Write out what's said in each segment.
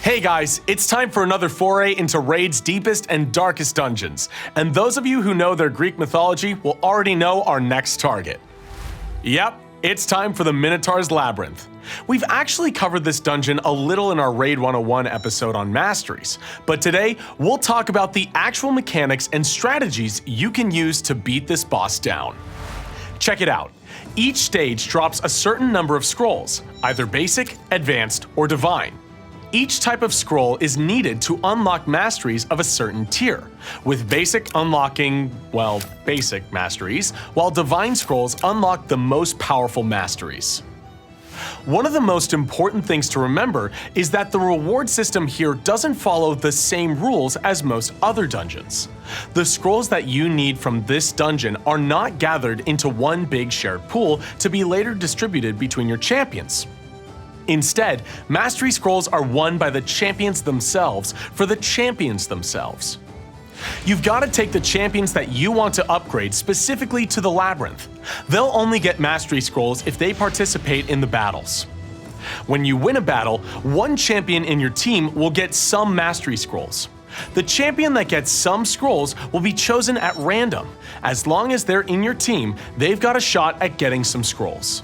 Hey guys, it's time for another foray into Raid's deepest and darkest dungeons, and those of you who know their Greek mythology will already know our next target. Yep, it's time for the Minotaur's Labyrinth. We've actually covered this dungeon a little in our Raid 101 episode on Masteries, but today we'll talk about the actual mechanics and strategies you can use to beat this boss down. Check it out. Each stage drops a certain number of scrolls, either basic, advanced, or divine. Each type of scroll is needed to unlock masteries of a certain tier, with basic unlocking, well, basic masteries, while divine scrolls unlock the most powerful masteries. One of the most important things to remember is that the reward system here doesn't follow the same rules as most other dungeons. The scrolls that you need from this dungeon are not gathered into one big shared pool to be later distributed between your champions. Instead, mastery scrolls are won by the champions themselves for the champions themselves. You've got to take the champions that you want to upgrade specifically to the Labyrinth. They'll only get mastery scrolls if they participate in the battles. When you win a battle, one champion in your team will get some mastery scrolls. The champion that gets some scrolls will be chosen at random. As long as they're in your team, they've got a shot at getting some scrolls.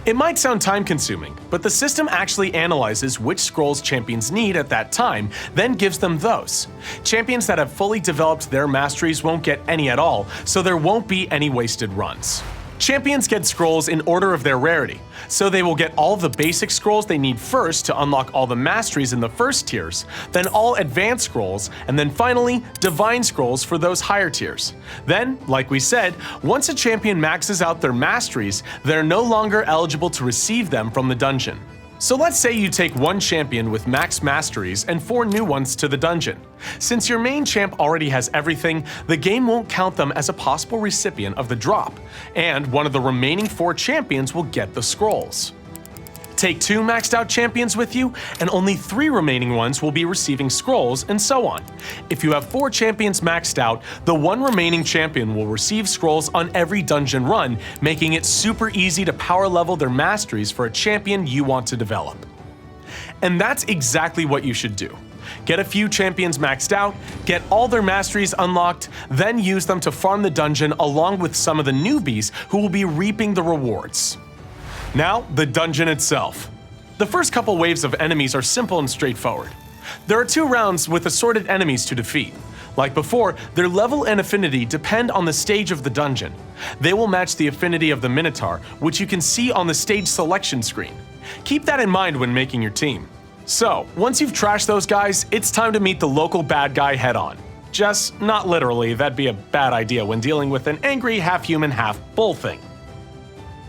It might sound time-consuming, but the system actually analyzes which scrolls champions need at that time, then gives them those. Champions that have fully developed their masteries won't get any at all, so there won't be any wasted runs. Champions get scrolls in order of their rarity, so they will get all the basic scrolls they need first to unlock all the masteries in the first tiers, then all advanced scrolls, and then finally, divine scrolls for those higher tiers. Then, like we said, once a champion maxes out their masteries, they're no longer eligible to receive them from the dungeon. So let's say you take one champion with max masteries and 4 new ones to the dungeon. Since your main champ already has everything, the game won't count them as a possible recipient of the drop, and one of the remaining 4 champions will get the scrolls. Take 2 maxed out champions with you, and only 3 remaining ones will be receiving scrolls, and so on. If you have 4 champions maxed out, the 1 remaining champion will receive scrolls on every dungeon run, making it super easy to power level their masteries for a champion you want to develop. And that's exactly what you should do. Get a few champions maxed out, get all their masteries unlocked, then use them to farm the dungeon along with some of the newbies who will be reaping the rewards. Now, the dungeon itself. The first couple waves of enemies are simple and straightforward. There are 2 rounds with assorted enemies to defeat. Like before, their level and affinity depend on the stage of the dungeon. They will match the affinity of the Minotaur, which you can see on the stage selection screen. Keep that in mind when making your team. So, once you've trashed those guys, it's time to meet the local bad guy head-on. Just not literally, that'd be a bad idea when dealing with an angry half-human, half-bull thing.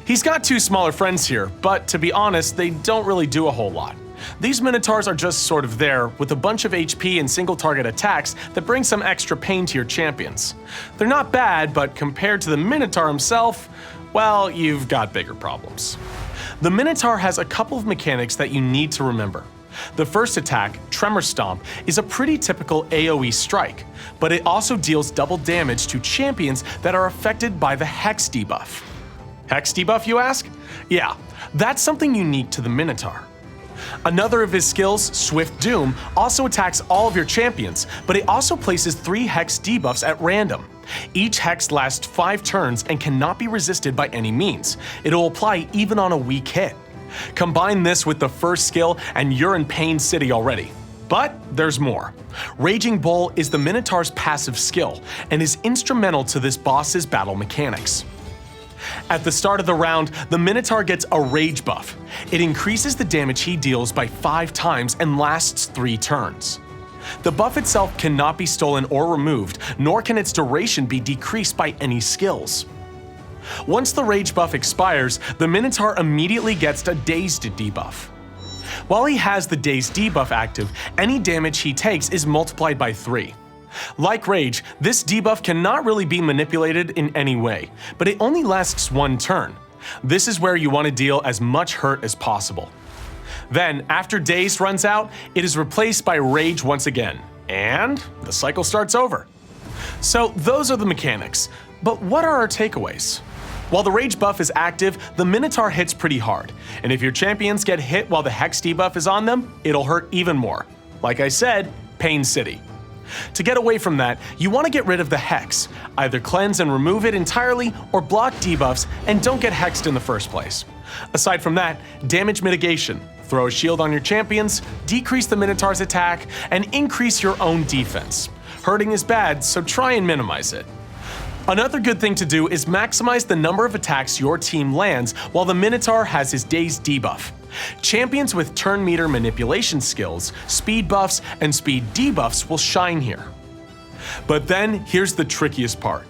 He's got 2 smaller friends here, but to be honest, they don't really do a whole lot. These Minotaurs are just sort of there, with a bunch of HP and single target attacks that bring some extra pain to your champions. They're not bad, but compared to the Minotaur himself, well, you've got bigger problems. The Minotaur has a couple of mechanics that you need to remember. The first attack, Tremor Stomp, is a pretty typical AoE strike, but it also deals double damage to champions that are affected by the Hex debuff. Hex debuff, you ask? Yeah, that's something unique to the Minotaur. Another of his skills, Swift Doom, also attacks all of your champions, but it also places 3 Hex debuffs at random. Each Hex lasts 5 turns and cannot be resisted by any means. It'll apply even on a weak hit. Combine this with the first skill and you're in Pain City already. But there's more. Raging Bull is the Minotaur's passive skill and is instrumental to this boss's battle mechanics. At the start of the round, the Minotaur gets a rage buff. It increases the damage he deals by 5 times and lasts 3 turns. The buff itself cannot be stolen or removed, nor can its duration be decreased by any skills. Once the rage buff expires, the Minotaur immediately gets a dazed debuff. While he has the dazed debuff active, any damage he takes is multiplied by 3. Like Rage, this debuff cannot really be manipulated in any way, but it only lasts 1 turn. This is where you want to deal as much hurt as possible. Then, after Daze runs out, it is replaced by Rage once again, and the cycle starts over. So those are the mechanics, but what are our takeaways? While the Rage buff is active, the Minotaur hits pretty hard, and if your champions get hit while the Hex debuff is on them, it'll hurt even more. Like I said, Pain City. To get away from that, you want to get rid of the Hex. Either cleanse and remove it entirely, or block debuffs and don't get hexed in the first place. Aside from that, damage mitigation. Throw a shield on your champions, decrease the Minotaur's attack, and increase your own defense. Hurting is bad, so try and minimize it. Another good thing to do is maximize the number of attacks your team lands while the Minotaur has his dazed debuff. Champions with turn meter manipulation skills, speed buffs, and speed debuffs will shine here. But then here's the trickiest part.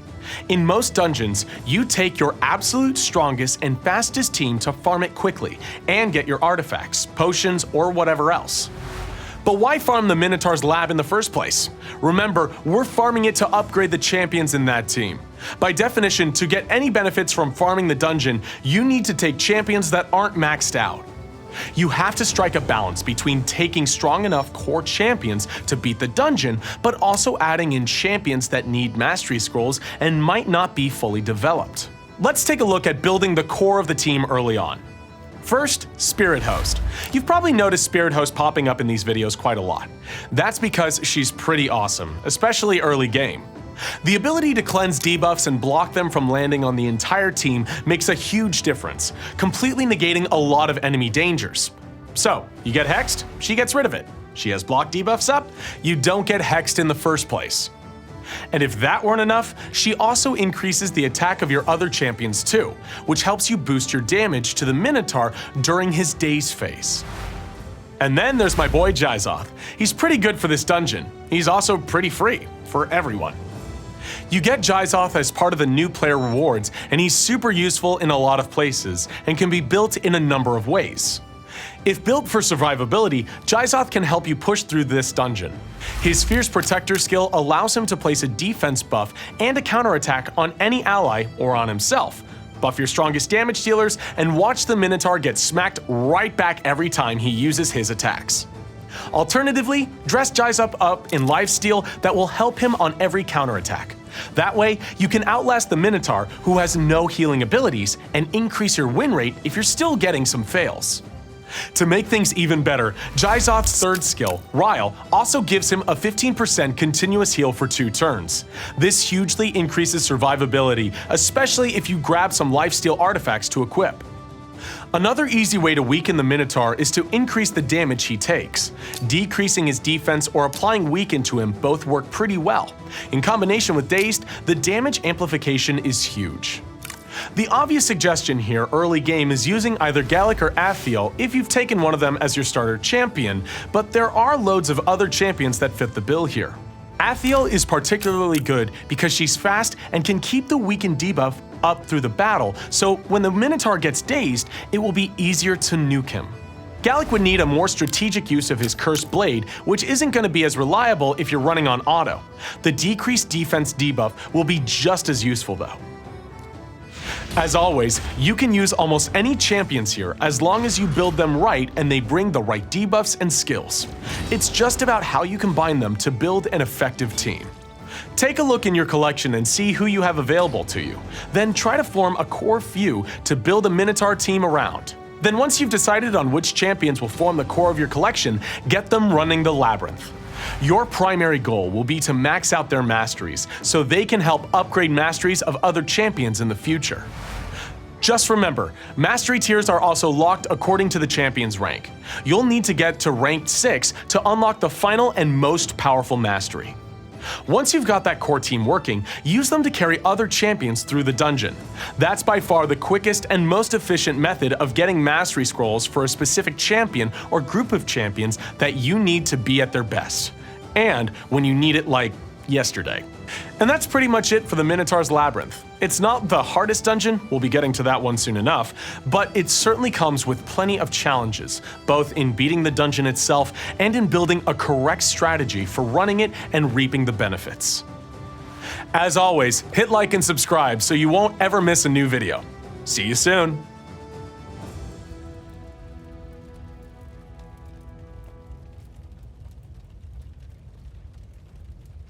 In most dungeons, you take your absolute strongest and fastest team to farm it quickly and get your artifacts, potions, or whatever else. But why farm the Minotaur's lab in the first place? Remember, we're farming it to upgrade the champions in that team. By definition, to get any benefits from farming the dungeon, you need to take champions that aren't maxed out. You have to strike a balance between taking strong enough core champions to beat the dungeon, but also adding in champions that need mastery scrolls and might not be fully developed. Let's take a look at building the core of the team early on. First, Spirit Host. You've probably noticed Spirit Host popping up in these videos quite a lot. That's because she's pretty awesome, especially early game. The ability to cleanse debuffs and block them from landing on the entire team makes a huge difference, completely negating a lot of enemy dangers. So, you get hexed, she gets rid of it. She has block debuffs up, you don't get hexed in the first place. And if that weren't enough, she also increases the attack of your other champions too, which helps you boost your damage to the Minotaur during his daze phase. And then there's my boy Jaizoth. He's pretty good for this dungeon. He's also pretty free for everyone. You get Jaizoth as part of the new player rewards, and he's super useful in a lot of places and can be built in a number of ways. If built for survivability, Jaizoth can help you push through this dungeon. His Fierce Protector skill allows him to place a defense buff and a counterattack on any ally or on himself. Buff your strongest damage dealers and watch the Minotaur get smacked right back every time he uses his attacks. Alternatively, dress Jaizoth up in lifesteal that will help him on every counterattack. That way, you can outlast the Minotaur, who has no healing abilities, and increase your win rate if you're still getting some fails. To make things even better, Jaizoth's third skill, Ryle, also gives him a 15% continuous heal for 2 turns. This hugely increases survivability, especially if you grab some lifesteal artifacts to equip. Another easy way to weaken the Minotaur is to increase the damage he takes. Decreasing his defense or applying Weaken to him both work pretty well. In combination with Dazed, the damage amplification is huge. The obvious suggestion here early game is using either Gallic or Athiel if you've taken one of them as your starter champion, but there are loads of other champions that fit the bill here. Athiel is particularly good because she's fast and can keep the weakened debuff up through the battle, so when the Minotaur gets dazed, it will be easier to nuke him. Gallic would need a more strategic use of his Cursed Blade, which isn't going to be as reliable if you're running on auto. The decreased defense debuff will be just as useful though. As always, you can use almost any champions here as long as you build them right and they bring the right debuffs and skills. It's just about how you combine them to build an effective team. Take a look in your collection and see who you have available to you. Then try to form a core few to build a Minotaur team around. Then once you've decided on which champions will form the core of your collection, get them running the Labyrinth. Your primary goal will be to max out their masteries, so they can help upgrade masteries of other champions in the future. Just remember, mastery tiers are also locked according to the champion's rank. You'll need to get to rank 6 to unlock the final and most powerful mastery. Once you've got that core team working, use them to carry other champions through the dungeon. That's by far the quickest and most efficient method of getting mastery scrolls for a specific champion or group of champions that you need to be at their best. And when you need it like yesterday. And that's pretty much it for the Minotaur's Labyrinth. It's not the hardest dungeon, we'll be getting to that one soon enough, but it certainly comes with plenty of challenges, both in beating the dungeon itself and in building a correct strategy for running it and reaping the benefits. As always, hit like and subscribe so you won't ever miss a new video. See you soon!